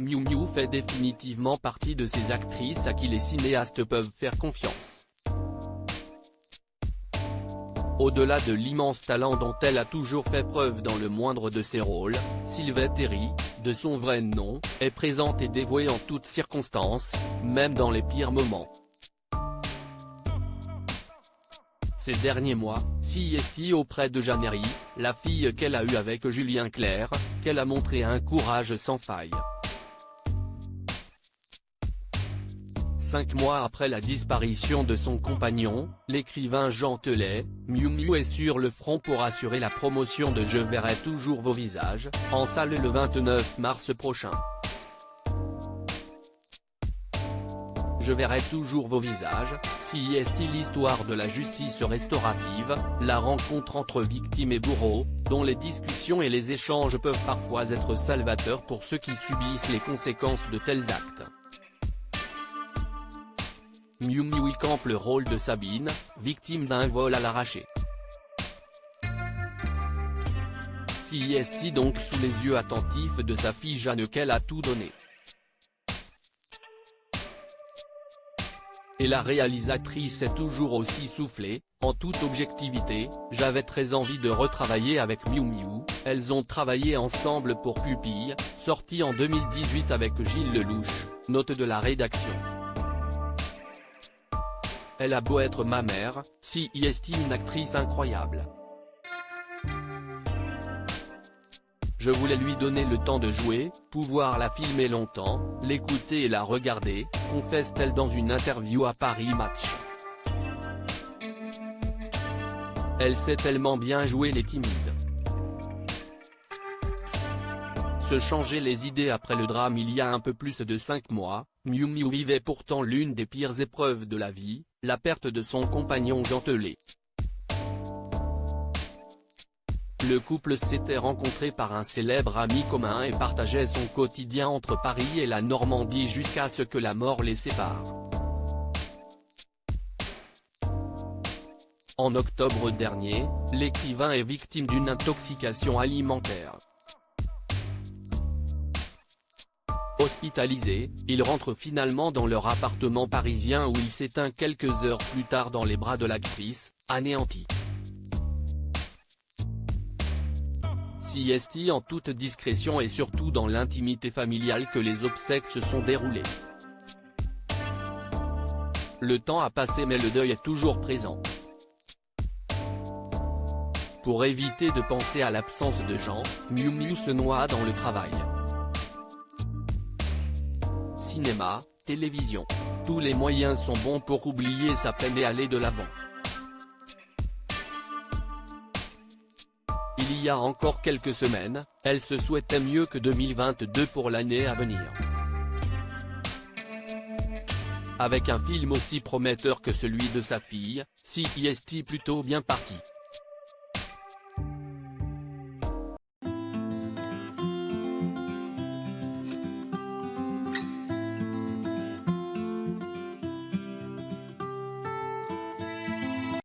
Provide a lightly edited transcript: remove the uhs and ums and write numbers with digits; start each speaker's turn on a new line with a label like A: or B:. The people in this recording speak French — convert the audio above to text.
A: Miu Miu fait définitivement partie de ces actrices à qui les cinéastes peuvent faire confiance. Au-delà de l'immense talent dont elle a toujours fait preuve dans le moindre de ses rôles, Sylvette Terry, de son vrai nom, est présente et dévouée en toutes circonstances, même dans les pires moments. Ces derniers mois, CST auprès de Jeannery, la fille qu'elle a eue avec Julien Clerc, qu'elle a montré un courage sans faille. 5 mois après la disparition de son compagnon, l'écrivain Jean Telet, Miu Miu est sur le front pour assurer la promotion de Je verrai toujours vos visages, en salle le 29 mars prochain. Je verrai toujours vos visages, CST l'histoire de la justice restaurative, la rencontre entre victimes et bourreaux, dont les discussions et les échanges peuvent parfois être salvateurs pour ceux qui subissent les conséquences de tels actes. Miu Miu y campe le rôle de Sabine, victime d'un vol à l'arraché. CST donc sous les yeux attentifs de sa fille Jeanne qu'elle a tout donné. Et la réalisatrice est toujours aussi soufflée, en toute objectivité, j'avais très envie de retravailler avec Miu Miu, elles ont travaillé ensemble pour Pupille, sorti en 2018 avec Gilles Lelouch, note de la rédaction. Elle a beau être ma mère, CST une actrice incroyable. Je voulais lui donner le temps de jouer, pouvoir la filmer longtemps, l'écouter et la regarder, confesse-t-elle dans une interview à Paris Match. Elle sait tellement bien jouer les timides. Se changer les idées après le drame il y a un peu plus de 5 mois, Miu Miu vivait pourtant l'une des pires épreuves de la vie, la perte de son compagnon Jean Telet. Le couple s'était rencontré par un célèbre ami commun et partageait son quotidien entre Paris et la Normandie jusqu'à ce que la mort les sépare. En octobre dernier, l'écrivain est victime d'une intoxication alimentaire. Hospitalisé, il rentre finalement dans leur appartement parisien où il s'éteint quelques heures plus tard dans les bras de l'actrice, anéantie. CST en toute discrétion et surtout dans l'intimité familiale que les obsèques se sont déroulées. Le temps a passé mais le deuil est toujours présent. Pour éviter de penser à l'absence de Jean, Miu Miu se noie dans le travail. Cinéma, télévision. Tous les moyens sont bons pour oublier sa peine et aller de l'avant. Il y a encore quelques semaines, elle se souhaitait mieux que 2022 pour l'année à venir. Avec un film aussi prometteur que celui de sa fille, CST plutôt bien parti.